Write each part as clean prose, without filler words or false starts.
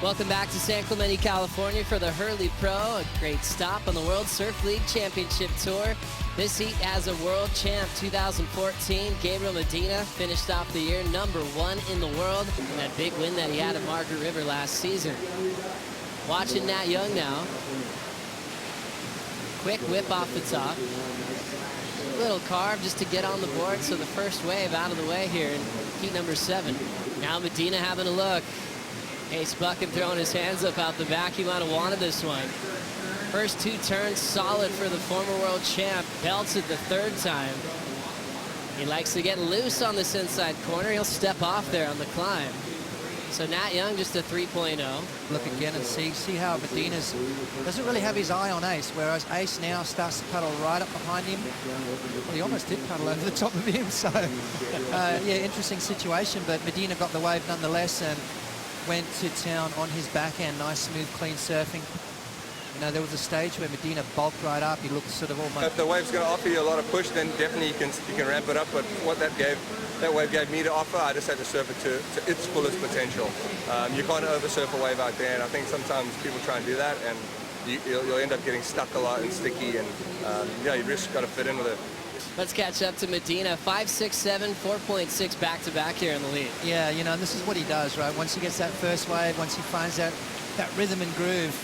Welcome back to San Clemente, California for the Hurley Pro, a great stop on the World Surf League Championship Tour. This heat as a world champ 2014. Gabriel Medina finished off the year #1 in the world in that big win that he had at Margaret River last season. Watching Nat Young now. Quick whip off the top. Little carve just to get on the board, so the first wave out of the way here in heat #7. Now Medina having a look. Ace Buchan throwing his hands up out the back. He might have wanted this one. First two turns solid for the former world champ. Belts it the third time. He likes to get loose on this inside corner. He'll step off there on the climb. So Nat Young just a 3.0. Look again and see how Medina's doesn't really have his eye on Ace, whereas Ace now starts to paddle right up behind him. Well, he almost did paddle over the top of him, so yeah, interesting situation, but Medina got the wave nonetheless and went to town on his backhand. Nice, smooth, clean surfing. You know, there was a stage where Medina bulked right up. He looked sort of almost... If the wave's going to offer you a lot of push, then definitely you can ramp it up. But what that wave gave me to offer, I just had to surf it to its fullest potential. You can't over-surf a wave out there, and I think sometimes people try and do that, and you'll end up getting stuck a lot and sticky, and yeah, you just got to fit in with it. Let's catch up to Medina. 5.67, 4.6 back-to-back here in the lead. Yeah, you know, and this is what he does, right? Once he gets that first wave, once he finds that rhythm and groove,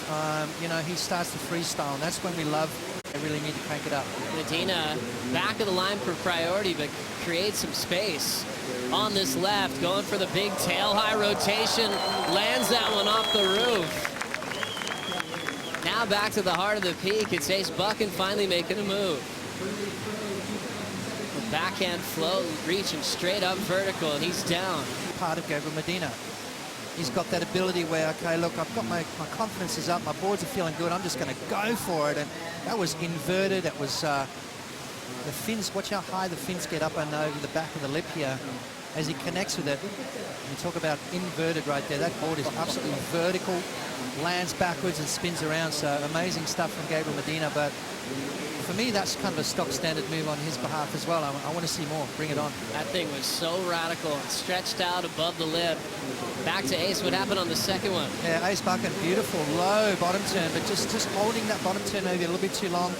you know, he starts to freestyle, and that's when we love. They really need to crank it up. Medina back of the line for priority, but creates some space on this left, going for the big tail high rotation, lands that one off the roof. Now back to the heart of the peak. It's Ace Buchan finally making a move. Backhand float, reaching straight up vertical, and he's down. Part of Gabriel Medina. He's got that ability where, okay, look, I've got my confidence is up, my boards are feeling good, I'm just going to go for it. And that was inverted. That was the fins. Watch how high the fins get up and over the back of the lip here as he connects with it. You talk about inverted right there. That board is absolutely vertical, lands backwards and spins around. So amazing stuff from Gabriel Medina. But for me, that's kind of a stock standard move on his behalf as well. I want to see more. Bring it on. That thing was so radical and stretched out above the lip. Back to Ace. What happened on the second one? Yeah, Ace Buchan, beautiful low bottom turn, but just holding that bottom turn maybe a little bit too long.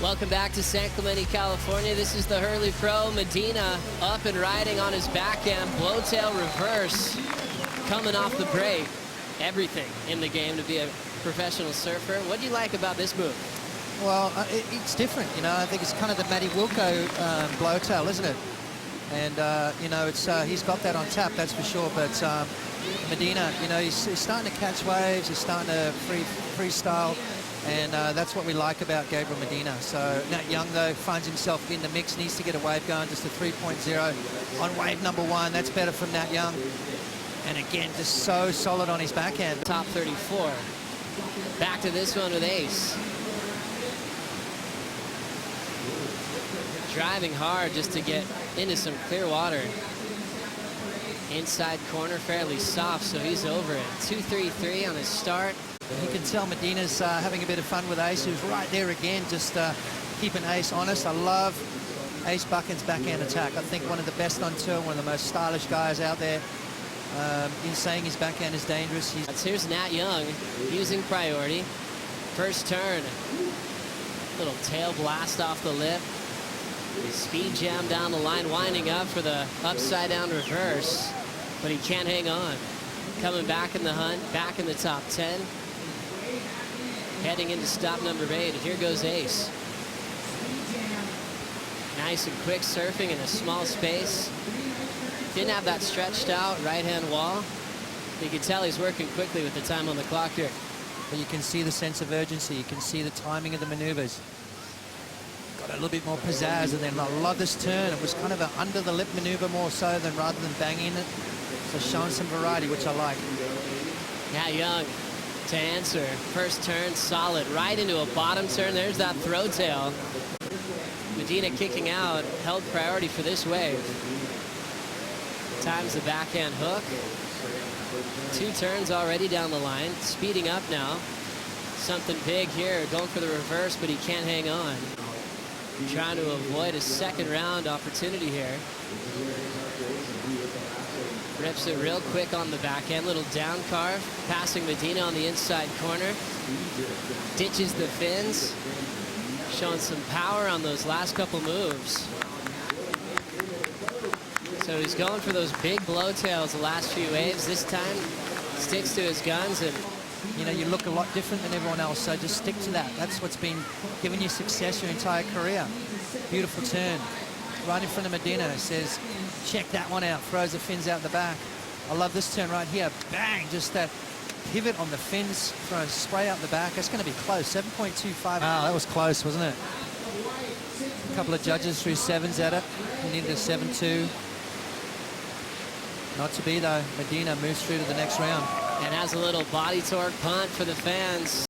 Welcome back to San Clemente, California. This is the Hurley Pro. Medina up and riding on his backhand, blowtail reverse, coming off the break. Everything in the game to be a professional surfer. What do you like about this move? Well, it's different, you know. I think it's kind of the Matty Wilco blowtail, isn't it? And, you know, it's he's got that on tap, that's for sure. But Medina, you know, he's starting to catch waves. He's starting to freestyle. And that's what we like about Gabriel Medina. So Nat Young, though, finds himself in the mix, needs to get a wave going, just a 3.0 on wave #1. That's better from Nat Young. And again, just so solid on his backhand. Top 34. Back to this one with Ace. Driving hard just to get into some clear water. Inside corner fairly soft, so he's over it. 2.33 on his start. You can tell Medina's having a bit of fun with Ace, who's right there again, just keeping Ace honest. I love Ace Buchan's backhand attack. I think one of the best on tour, one of the most stylish guys out there. In saying his backhand is dangerous. Here's Nat Young using priority. First turn. Little tail blast off the lip. Speed jam down the line, winding up for the upside down reverse. But he can't hang on. Coming back in the hunt, back in the top 10. Heading into stop #8, and here goes Ace. Nice and quick surfing in a small space. Didn't have that stretched out right-hand wall. You can tell he's working quickly with the time on the clock here. But you can see the sense of urgency. You can see the timing of the maneuvers. Got a little bit more pizzazz, and then I love this turn. It was kind of an under-the-lip maneuver more so than rather than banging it. So showing some variety, which I like. Nat Young to answer. First turn, solid. Right into a bottom turn. There's that throw tail. Medina kicking out. Held priority for this wave. Times the backhand hook. 2 turns already down the line. Speeding up now. Something big here. Going for the reverse, but he can't hang on. Trying to avoid a second round opportunity here. Rips it real quick on the back end. Little down carve. Passing Medina on the inside corner. Ditches the fins. Showing some power on those last couple moves. So he's going for those big blowtails the last few waves. This time, sticks to his guns. And you know, you look a lot different than everyone else, so just stick to that. That's what's been giving you success your entire career. Beautiful turn. Right in front of Medina. Says, check that one out. Throws the fins out the back. I love this turn right here. Bang! Just that pivot on the fins. Thrown spray out the back. That's going to be close. 7.25. Wow, that was close, wasn't it? A couple of judges threw 7s at it. We needed a 7-2. Not to be, though. Medina moves through to the next round. has a little body torque punt for the fans.